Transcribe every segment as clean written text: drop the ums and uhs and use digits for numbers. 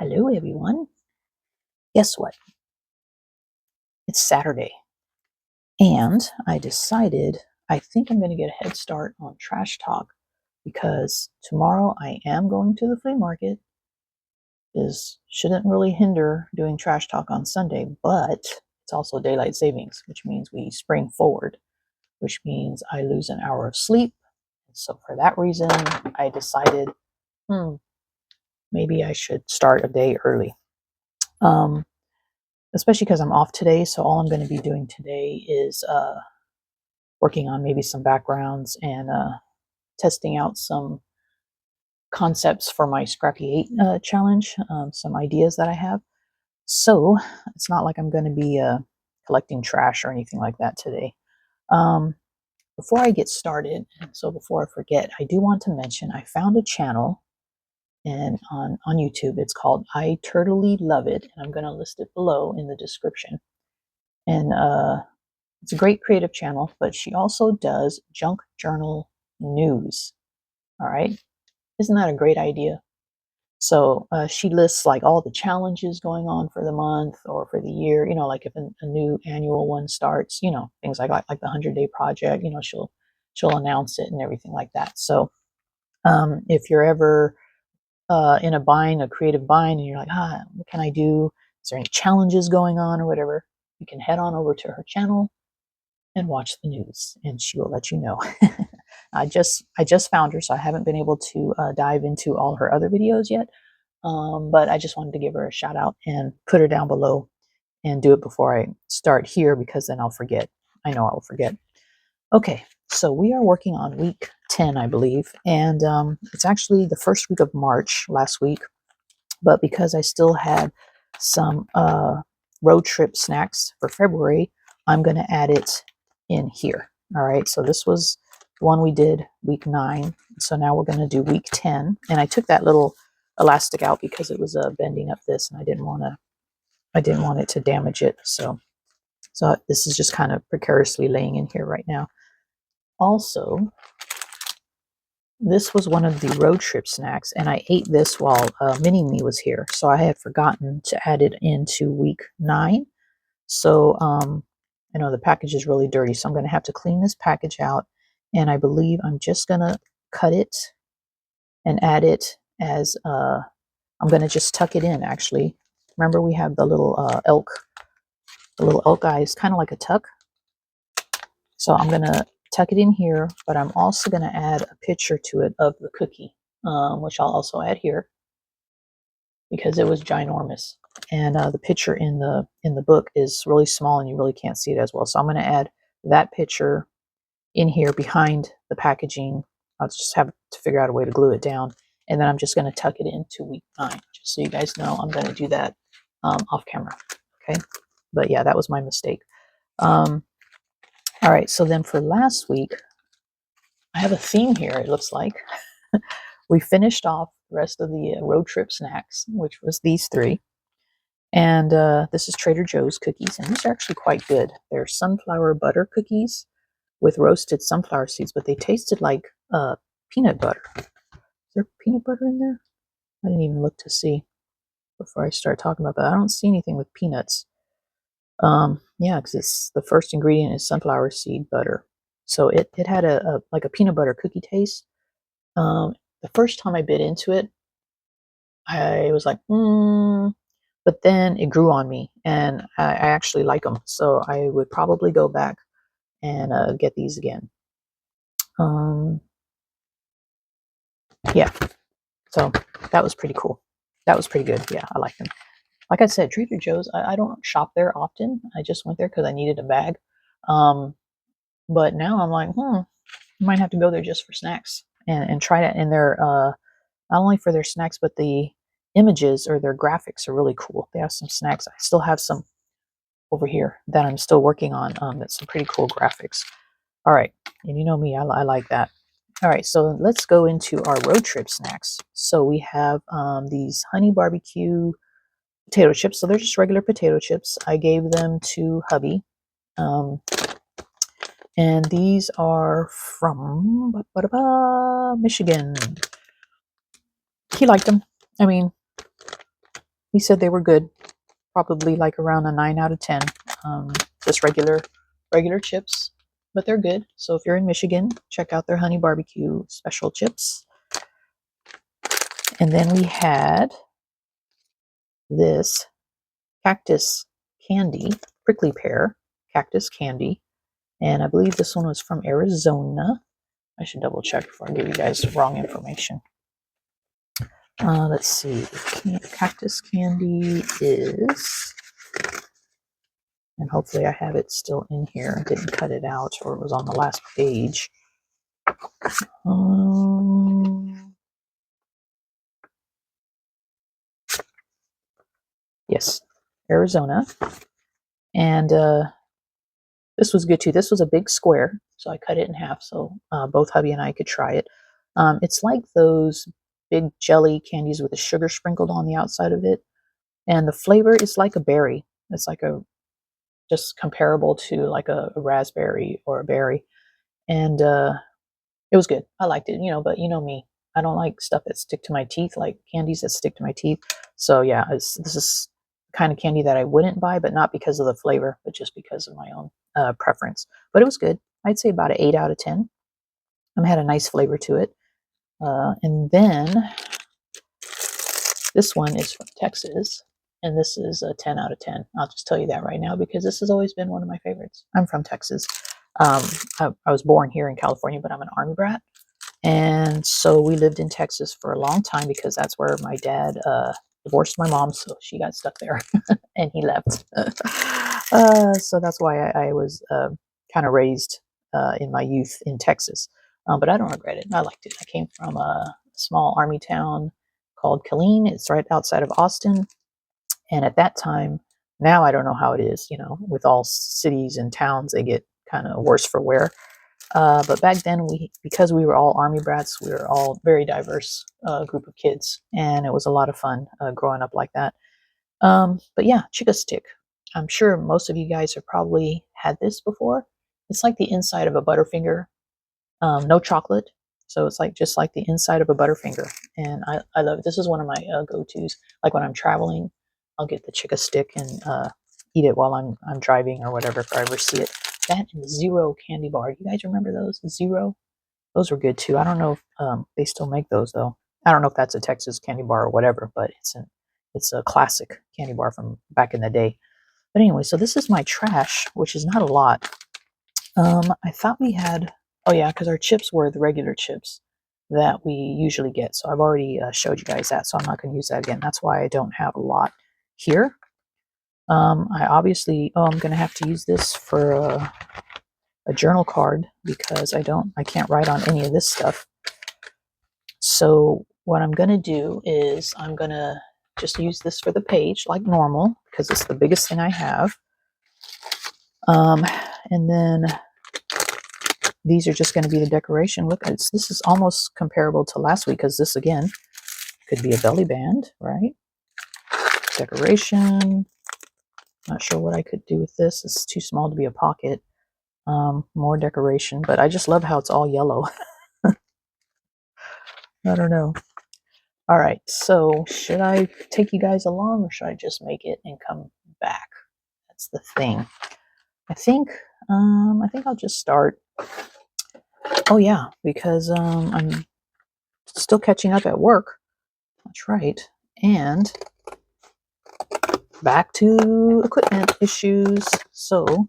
Hello, everyone. Guess what? It's Saturday, and I decided I think I'm going to get a head start on trash talk because tomorrow I am going to the flea market. This shouldn't really hinder doing trash talk on Sunday, but it's also daylight savings, which means we spring forward, which means I lose an hour of sleep. So for that reason, I decided, maybe I should start a day early. Especially because I'm off today, so all I'm going to be doing today is working on maybe some backgrounds and testing out some concepts for my Scrappy 8 challenge, some ideas that I have. So it's not like I'm going to be collecting trash or anything like that today. Before I get started, so before I forget, I do want to mention I found a channel and on YouTube. It's called I Totally Love It, and I'm going to list it below in the description. And it's a great creative channel, but she also does junk journal news. All right. Isn't that a great idea? So she lists like all the challenges going on for the month or for the year, like if a new annual one starts, things like the 100-day project, she'll announce it and everything like that. So if you're ever in a creative bind and you're like, what can I do? Is there any challenges going on or whatever? You can head on over to her channel and watch the news, and she will let you know. I just found her, so I haven't been able to dive into all her other videos yet. But I just wanted to give her a shout out and put her down below and do it before I start here, because then I'll forget. I know I will forget. Okay, so we are working on week 10, I believe, and it's actually the first week of March last week, but because I still had some road trip snacks for February, I'm going to add it in here. All right, so this was one we did week 9. So now we're going to do week 10. And I took that little elastic out because it was bending up this, and I didn't want it to damage it. So this is just kind of precariously laying in here right now. Also, this was one of the road trip snacks, and I ate this while Mini-Me was here. So I had forgotten to add it into week 9. So I know the package is really dirty, so I'm going to have to clean this package out. And I believe I'm just going to cut it and add it as, I'm going to just tuck it in, actually. Remember, we have the little elk eyes, kind of like a tuck. So I'm going to tuck it in here, but I'm also going to add a picture to it of the cookie, which I'll also add here because it was ginormous. And the picture in the book is really small and you really can't see it as well. So I'm going to add that picture in here behind the packaging. I'll just have to figure out a way to glue it down. And then I'm just going to tuck it into week 9, just so you guys know I'm going to do that off camera. Okay. But yeah, that was my mistake. All right. So then for last week, I have a theme here, it looks like. We finished off the rest of the road trip snacks, which was these 3. And this is Trader Joe's cookies, and these are actually quite good. They're sunflower butter cookies with roasted sunflower seeds, but they tasted like peanut butter. Is there peanut butter in there? I didn't even look to see before I start talking about that. I don't see anything with peanuts. Yeah, because it's the first ingredient is sunflower seed butter. So it had a like a peanut butter cookie taste. The first time I bit into it, I was like, but then it grew on me, and I actually like them. So I would probably go back and get these again. Yeah, so that was pretty cool. That was pretty good. Yeah, I like them. Like I said, Trader Joe's, I don't shop there often. I just went there because I needed a bag. But now I'm like, I might have to go there just for snacks and try it. And they're not only for their snacks, but the images or their graphics are really cool. They have some snacks. I still have some over here that I'm still working on. That's some pretty cool graphics. All right, and you know me, I like that. All right, so let's go into our road trip snacks. So we have these honey barbecue potato chips. So they're just regular potato chips. I gave them to hubby. And these are from Michigan. He liked them. I mean, he said they were good, probably like around a 9 out of 10. Just regular chips, but they're good. So if you're in Michigan, check out their honey barbecue special chips. And then we had this cactus candy, prickly pear cactus candy, and I believe this one was from Arizona. I should double check before I give you guys wrong information. Let's see. Cactus candy is, and hopefully I have it still in here. I didn't cut it out, or it was on the last page. Yes, Arizona. And this was good too. This was a big square, so I cut it in half so both hubby and I could try it. It's like those big jelly candies with the sugar sprinkled on the outside of it. And the flavor is like a berry. It's like just comparable to like a raspberry or a berry. And it was good. I liked it, but you know me. I don't like stuff that stick to my teeth, like candies that stick to my teeth. So yeah, this is kind of candy that I wouldn't buy, but not because of the flavor, but just because of my own preference. But it was good. I'd say about an 8 out of 10. It had a nice flavor to it. And then this one is from Texas, and this is a 10 out of 10. I'll just tell you that right now because this has always been one of my favorites. I'm from Texas. I was born here in California, but I'm an Army brat. And so we lived in Texas for a long time because that's where my dad divorced my mom, so she got stuck there and he left. So that's why I was kind of raised in my youth in Texas. But I don't regret it. I liked it. I came from a small Army town called Killeen. It's right outside of Austin. And at that time, now I don't know how it is, with all cities and towns, they get kind of worse for wear. But back then, because we were all Army brats, we were all very diverse group of kids, and it was a lot of fun growing up like that. But yeah, Chica Stick. I'm sure most of you guys have probably had this before. It's like the inside of a Butterfinger, no chocolate, so it's just like the inside of a Butterfinger, and I love it. This is one of my go-tos. Like when I'm traveling, I'll get the Chica Stick and eat it while I'm driving or whatever if I ever see it. That and Zero candy bar. Do you guys remember those? Zero? Those were good too. I don't know if they still make those though. I don't know if that's a Texas candy bar or whatever, but it's a classic candy bar from back in the day. But anyway, so this is my trash, which is not a lot. I thought we had, oh yeah, because our chips were the regular chips that we usually get. So I've already showed you guys that, so I'm not going to use that again. That's why I don't have a lot here. I obviously, I'm going to have to use this for a journal card because I can't write on any of this stuff. So what I'm going to do is I'm going to just use this for the page like normal because it's the biggest thing I have. And then these are just going to be the decoration. Look, this is almost comparable to last week because this again could be a belly band, right? Decoration. Not sure what I could do with this. It's too small to be a pocket. More decoration, but I just love how it's all yellow. I don't know. All right, so should I take you guys along or should I just make it and come back? That's the thing. I think I'll just start. Oh yeah, because I'm still catching up at work. That's right. And back to equipment issues. So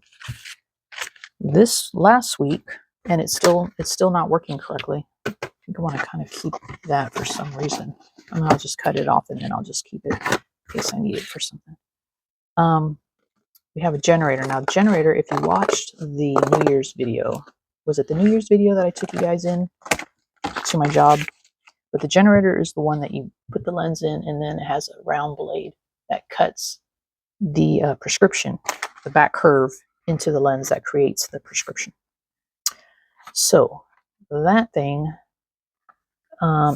this last week, and it's still not working correctly. I think I want to kind of keep that for some reason. And I'll just cut it off and then I'll just keep it in case I need it for something. We have a generator. Now, the generator, if you watched the New Year's video, was it the New Year's video that I took you guys in to my job? But the generator is the one that you put the lens in and then it has a round blade that cuts the prescription, the back curve into the lens that creates the prescription. So that thing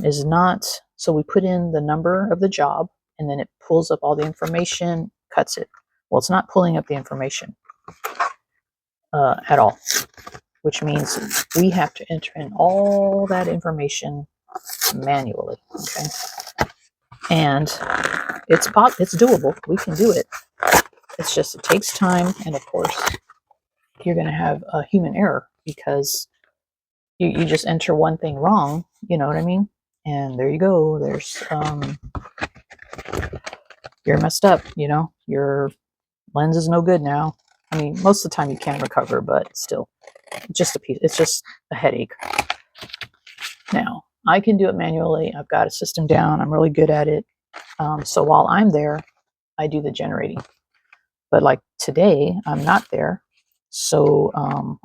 is not, so we put in the number of the job and then it pulls up all the information, cuts it. Well, it's not pulling up the information at all, which means we have to enter in all that information manually, okay? And it's doable. We can do it. It's just, it takes time. And of course, you're going to have a human error because you just enter one thing wrong. You know what I mean? And there you go. There's, you're messed up, you know, your lens is no good now. I mean, most of the time you can recover, but still, just a piece. It's just a headache. Now, I can do it manually. I've got a system down. I'm really good at it. So while I'm there, I do the generating. But like today, I'm not there. So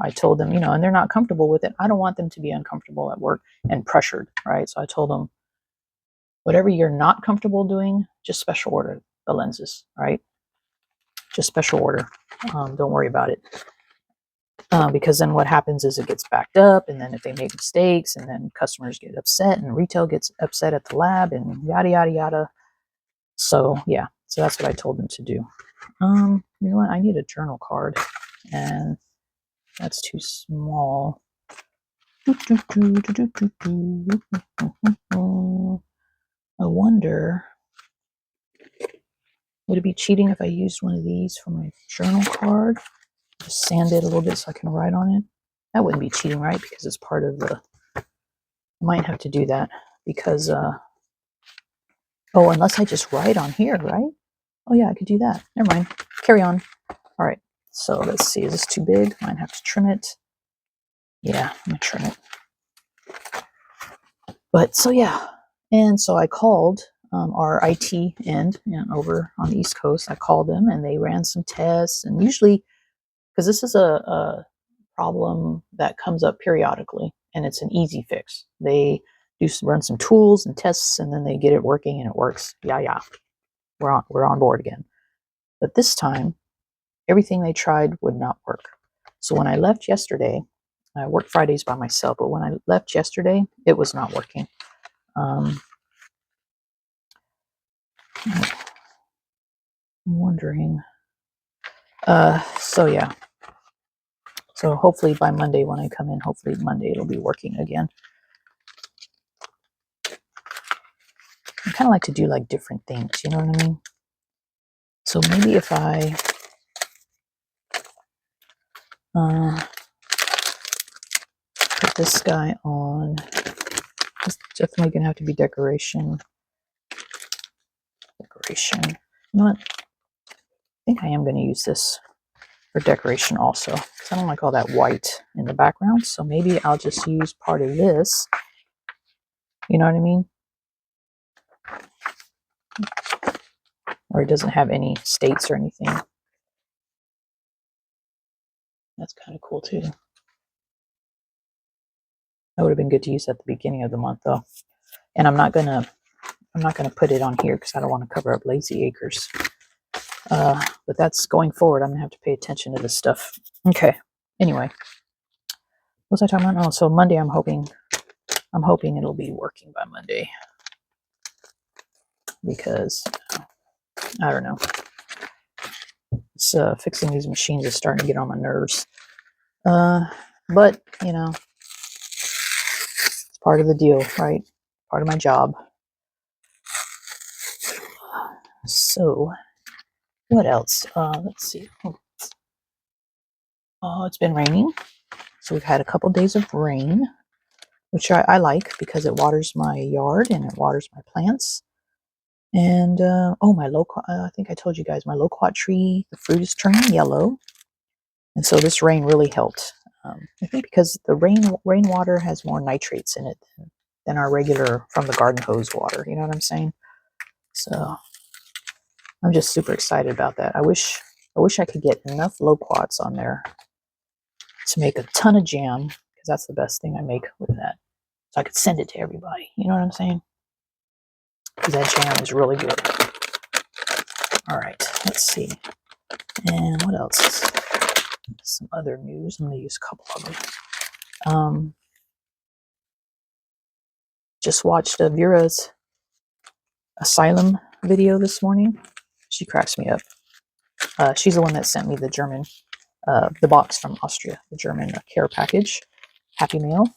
I told them, you know, and they're not comfortable with it. I don't want them to be uncomfortable at work and pressured, right? So I told them, whatever you're not comfortable doing, just special order the lenses, right? Just special order. Don't worry about it. Because then what happens is it gets backed up, and then if they make mistakes, and then customers get upset, and retail gets upset at the lab, and yada yada yada. So yeah, so that's what I told them to do. You know what? I need a journal card, and that's too small. I wonder, would it be cheating if I used one of these for my journal card? Just sand it a little bit so I can write on it. That wouldn't be cheating, right? Because it's part of the... I might have to do that because, oh, unless I just write on here, right? Oh yeah, I could do that. Never mind. Carry on. All right. So let's see. Is this too big? Might have to trim it. Yeah, I'm gonna trim it. But so yeah, and so I called our IT end, you know, over on the East Coast. I called them and they ran some tests. And usually, because this is a problem that comes up periodically, and it's an easy fix. They run some tools and tests, and then they get it working, and it works. Yeah, we're on board again. But this time, everything they tried would not work. So when I left yesterday, I work Fridays by myself, but when I left yesterday, it was not working. I'm wondering. So yeah. So hopefully by Monday when I come in, hopefully Monday it'll be working again. I kind of like to do like different things, you know what I mean? So maybe if I put this guy on, it's definitely gonna have to be decoration. Decoration. You know what? I think I am gonna use this for decoration also, because I don't like all that white in the background. So maybe I'll just use part of this. You know what I mean? Or it doesn't have any states or anything. That's kind of cool too. That would have been good to use at the beginning of the month though. And I'm not gonna put it on here because I don't want to cover up Lazy Acres. But that's going forward. I'm gonna have to pay attention to this stuff. Okay. Anyway, what was I talking about? Oh, so Monday I'm hoping it'll be working by Monday. Because I don't know. It's fixing these machines is starting to get on my nerves. But you know, it's part of the deal, right? Part of my job. So what else? Let's see. Oh, it's been raining. So we've had a couple days of rain, which I like because it waters my yard and it waters my plants. And oh, my loquat, I think I told you guys, my loquat tree, the fruit is turning yellow. And so this rain really helped. I think because the rainwater has more nitrates in it than our regular from the garden hose water. You know what I'm saying? So I'm just super excited about that. I wish I could get enough loquats on there to make a ton of jam, because that's the best thing I make with that. So I could send it to everybody. You know what I'm saying? Because that jam is really good. All right, let's see. And what else? Some other news. I'm going to use a couple of them. Just watched Vera's asylum video this morning. She cracks me up. She's the one that sent me the German, the box from Austria, the German care package, Happy Meal.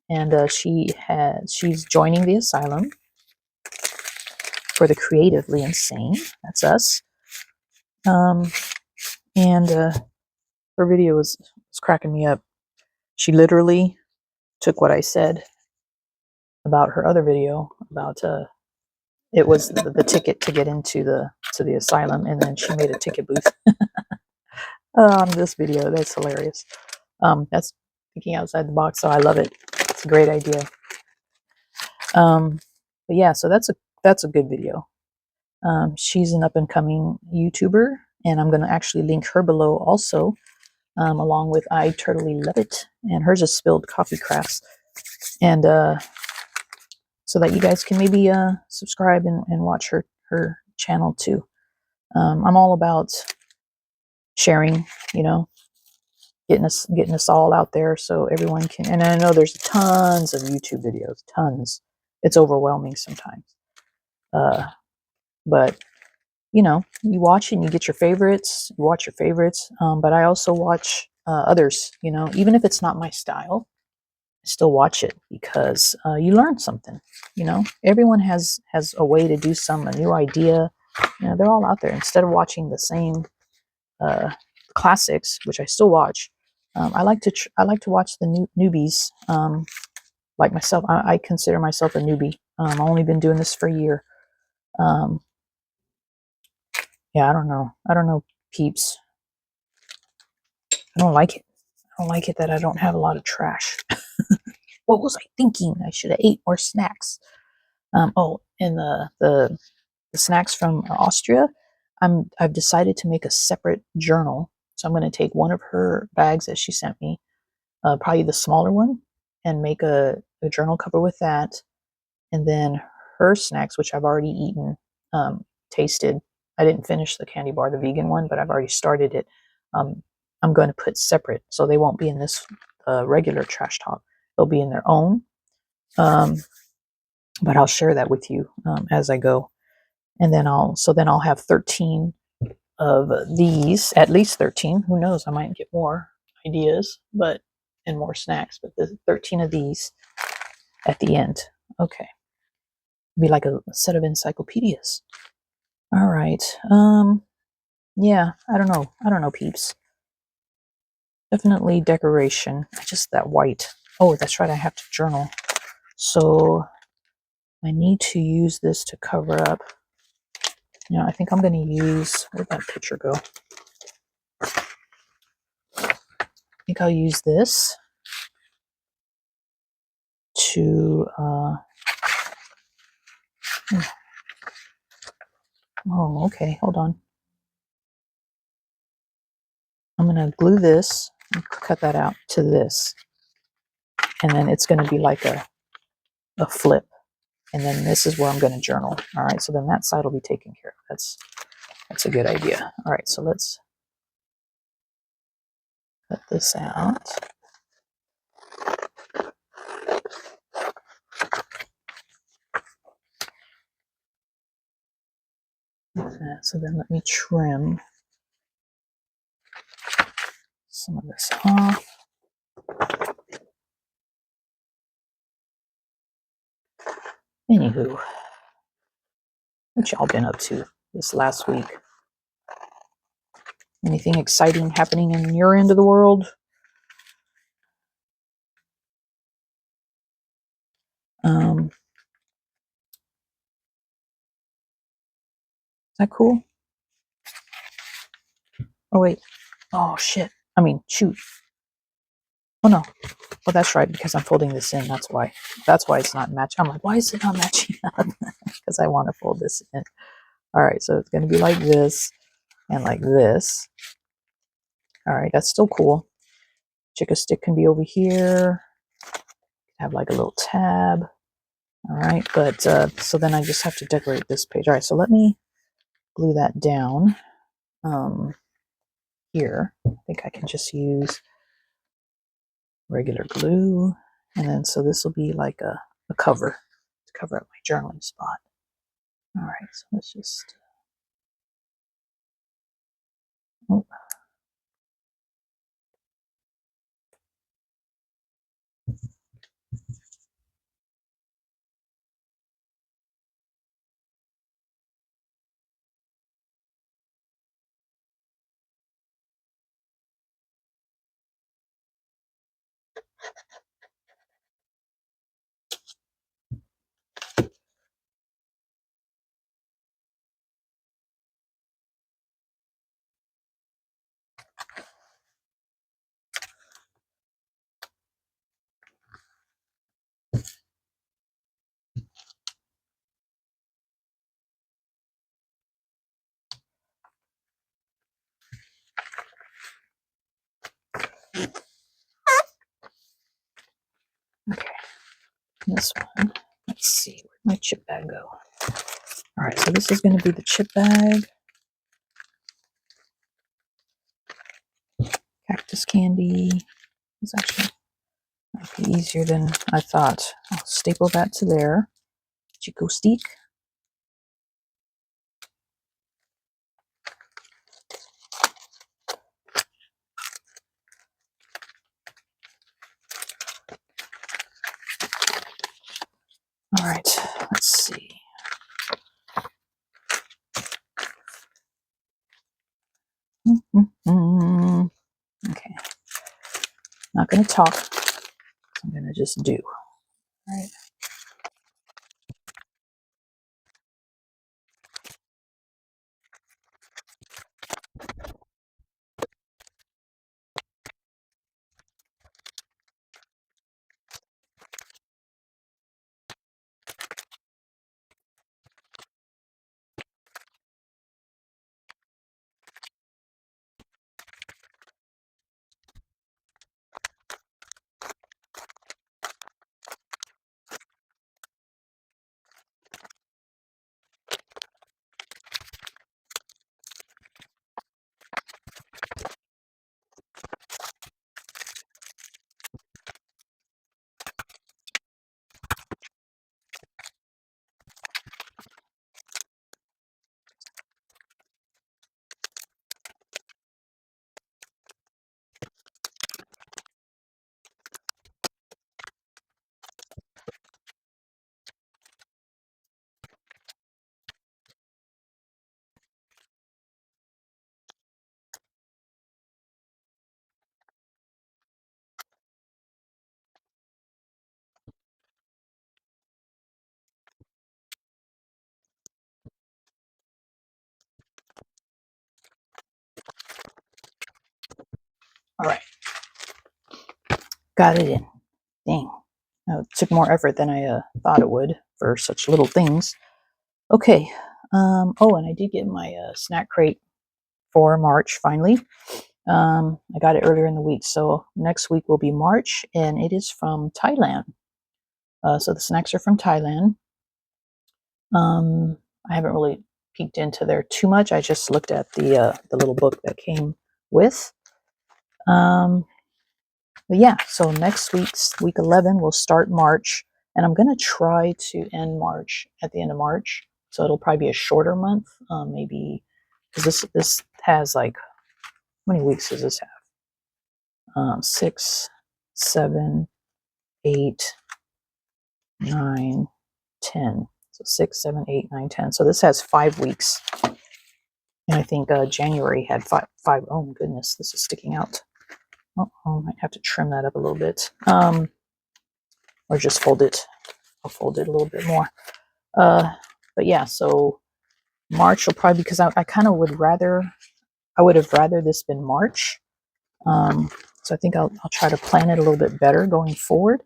And she's joining the asylum for the creatively insane. That's us. And her video was cracking me up. She literally took what I said about her other video about it was the ticket to get into the asylum, and then she made a ticket booth on this video. That's hilarious. That's thinking outside the box, so I love it. It's a great idea. But yeah, so that's a good video. She's an up and coming YouTuber, and I'm going to actually link her below also, along with I Totally Love It, and hers is Spilled Coffee Crafts, and so that you guys can maybe subscribe and watch her channel too. I'm all about sharing, you know, getting us all out there so everyone can. And I know there's tons of YouTube videos, tons. It's overwhelming sometimes, but you know, you watch and you get your favorites. You watch your favorites, but I also watch others. You know, even if it's not my style, I still watch it because you learn something. You know, everyone has a way to do a new idea. You know, they're all out there. Instead of watching the same classics, which I still watch, I like to watch the newbies. Like myself, I consider myself a newbie. I've only been doing this for a year. Yeah, I don't know, peeps. I don't like it. I don't like it that I don't have a lot of trash. What was I thinking? I should have ate more snacks. Oh, and the snacks from Austria. I've decided to make a separate journal. So I'm going to take one of her bags that she sent me, probably the smaller one, and make a journal cover with that. And then her snacks, which I've already eaten, tasted. I didn't finish the candy bar, the vegan one, but I've already started it. I'm going to put separate, so they won't be in this regular trash talk. They'll be in their own. But I'll share that with you as I go. And then I'll have 13 of these, at least 13. Who knows? I might get more ideas, and more snacks. But the 13 of these at the end. Okay, be like a set of encyclopedias. All right. Yeah. I don't know, peeps. Definitely decoration. Just that white. Oh, that's right. I have to journal. So I need to use this to cover up. Yeah, I think I'm going to use, where'd that picture go? I think I'll use this to, oh, okay, hold on. I'm going to glue this and cut that out to this. And then it's going to be like a flip. And then this is where I'm going to journal. All right, so then that side will be taken care of. That's a good idea. All right, so let's cut this out. So then let me trim some of this off. Anywho, what y'all been up to this last week? Anything exciting happening in your end of the world? Is that cool? Oh wait. Oh shit. I mean, shoot. Oh no. Oh, that's right, because I'm folding this in. That's why. That's why it's not matching. I'm like, why is it not matching up? Because I want to fold this in. All right, so it's going to be like this and like this. All right, that's still cool. Chica stick can be over here. Have like a little tab. All right, but so then I just have to decorate this page. All right, so let me glue that down here. I think I can just use regular glue. And then so this will be like a cover to cover up my journaling spot. All right, so let's just, oh. Okay, this one. Let's see, where'd my chip bag go? All right, so this is going to be the chip bag. Cactus candy. It's actually might be easier than I thought. I'll staple that to there. Chico stick. All right, let's see. Okay, not going to talk. I'm going to just do. All right. All right. Got it in. Dang. It took more effort than I thought it would for such little things. Okay. Oh, and I did get my snack crate for March finally. I got it earlier in the week. So next week will be March, and it is from Thailand. So the snacks are from Thailand. I haven't really peeked into there too much. I just looked at the little book that came with. But yeah, so next week 11 will start March, and I'm gonna try to end March at the end of March. So it'll probably be a shorter month, maybe because this has like how many weeks does this have? 6, 7, 8, 9, 10. So 6, 7, 8, 9, 10. So this has 5 weeks. And I think January had five. Oh my goodness, this is sticking out. Oh, I might have to trim that up a little bit. Or just fold it. I'll fold it a little bit more. But yeah, so March will probably, because I kind of I would have rather this been March. So I think I'll try to plan it a little bit better going forward.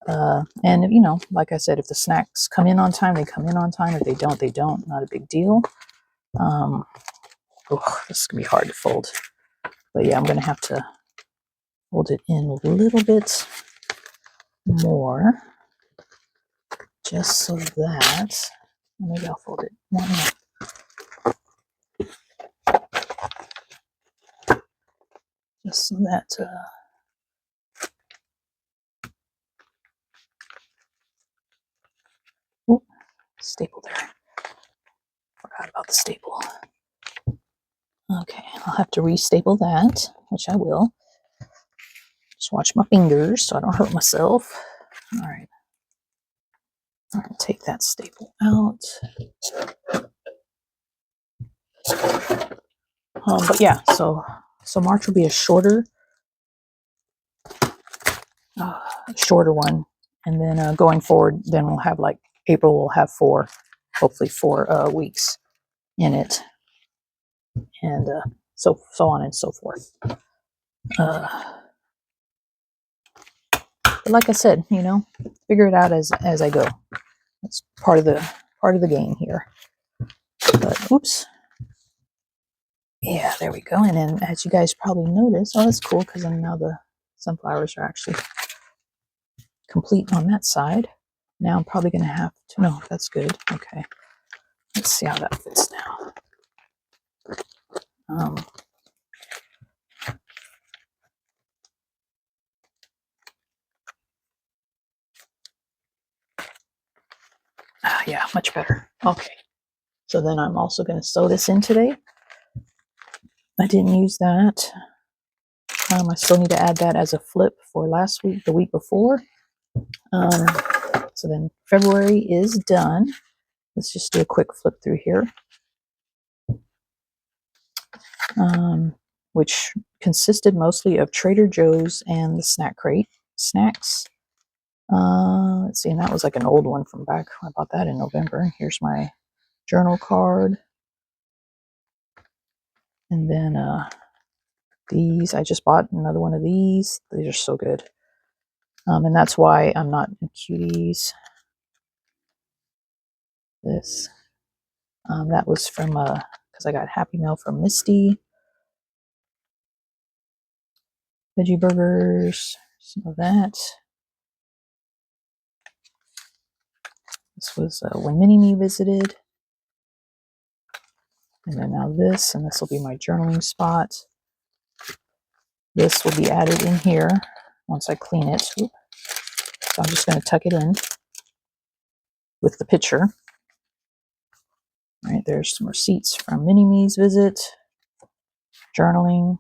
And you know, like I said, if the snacks come in on time, they come in on time. If they don't, they don't. Not a big deal. This is gonna be hard to fold. But yeah, I'm gonna have to fold it in a little bit more, just so that maybe I'll fold it more. Just so that staple there. Forgot about the staple. Okay, I'll have to re-staple that, which I will. Just watch my fingers so I don't hurt myself. All right. I'll take that staple out. But yeah, so March will be a shorter shorter one. And then going forward, then we'll have like April will have hopefully 4 weeks in it, and so on and so forth. But like I said, figure it out as I go. It's part of the game here. But oops. Yeah, there we go. And then as you guys probably noticed, oh, that's cool because then now the sunflowers are actually complete on that side. Now I'm probably going to have to, no, that's good. Okay. Let's see how that fits now. Yeah, much better. Okay. So then I'm also going to sew this in today. I didn't use that. I still need to add that as a flip for last week, the week before. So then February is done. Let's just do a quick flip through here, which consisted mostly of Trader Joe's and the snack crate snacks. Let's see, and that was like an old one from back. I bought that in November. Here's my journal card. And then these, I just bought another one of these. These are so good. And that's why I'm not in cuties. This. That was from, because I got Happy Meal from Misty. Veggie burgers, some of that. This was when Mini-Me visited. And then now this, and this will be my journaling spot. This will be added in here once I clean it. So I'm just going to tuck it in with the picture. All right, there's some receipts from Mini-Me's visit, journaling.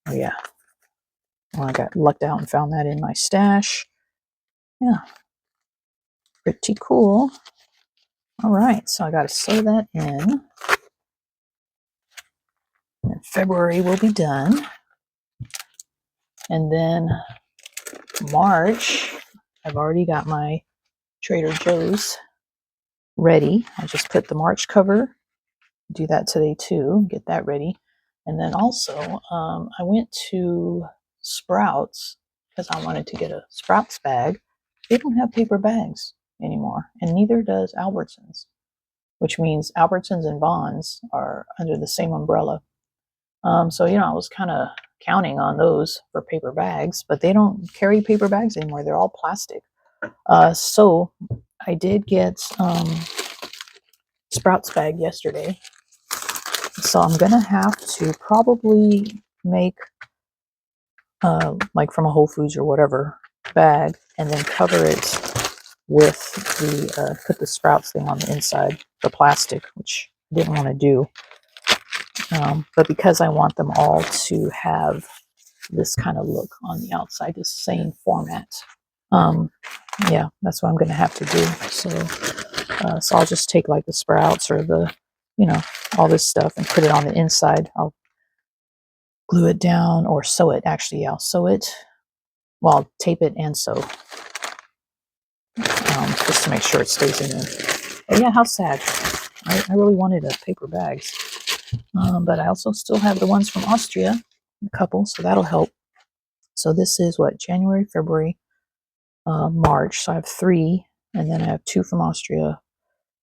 Oh yeah, well, I got lucked out and found that in my stash. Yeah, pretty cool. All right, so I got to sew that in. And February will be done. And then March, I've already got my Trader Joe's ready. I just put the March cover, do that today too, get that ready. And then also, I went to Sprouts because I wanted to get a Sprouts bag. They don't have paper bags anymore, and neither does Albertsons, which means Albertsons and Vons are under the same umbrella. So, I was kind of counting on those for paper bags, but they don't carry paper bags anymore. They're all plastic. So I did get Sprouts bag yesterday. So I'm going to have to probably make like from a Whole Foods or whatever bag and then cover it with put the Sprouts thing on the inside, the plastic, which I didn't want to do. But because I want them all to have this kind of look on the outside, the same format. Yeah, that's what I'm going to have to do. So I'll just take like the Sprouts or the, all this stuff and put it on the inside. I'll glue it down or sew it. Actually, I'll sew it. Well, I'll tape it and sew. Just to make sure it stays in there. Oh yeah, how sad. I really wanted paper bags. But I also still have the ones from Austria, a couple, so that'll help. So this is what, January, February, March. So I have 3, and then I have 2 from Austria.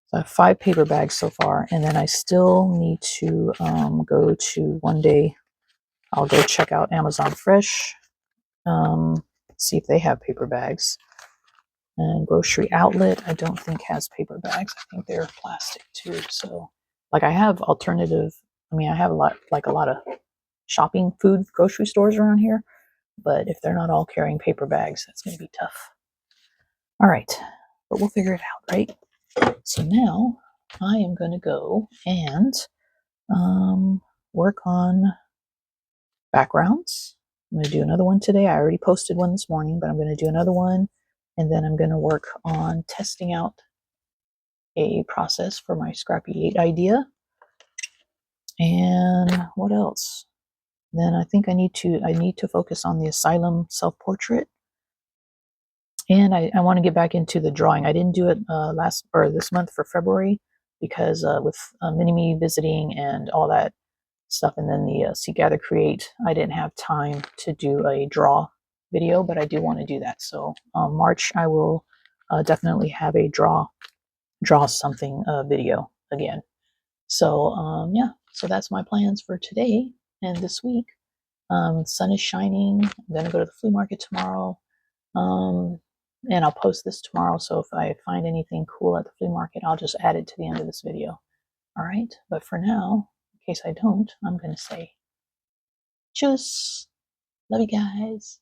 So I have 5 paper bags so far, and then I still need to go to one day. I'll go check out Amazon Fresh, see if they have paper bags. And Grocery Outlet, I don't think has paper bags. I think they're plastic too. So, like, I have alternative. I mean, I have a lot of shopping food grocery stores around here, but if they're not all carrying paper bags, that's going to be tough. All right, but we'll figure it out, right? So now I am going to go and work on backgrounds. I'm going to do another one today. I already posted one this morning, but I'm going to do another one. And then I'm going to work on testing out a process for my Scrappy 8 idea. And what else? Then I think I need to focus on the asylum self-portrait. And I want to get back into the drawing. I didn't do it this month for February because with Mini-Me visiting and all that stuff, and then the Seek, Gather, Create, I didn't have time to do a draw video, but I do want to do that. So March, I will definitely have a draw something video again. So yeah, so that's my plans for today and this week. Sun is shining. I'm gonna go to the flea market tomorrow. And I'll post this tomorrow, so if I find anything cool at the flea market, I'll just add it to the end of this video. All right, but for now, in case I don't, I'm gonna say tschüss. Love you guys.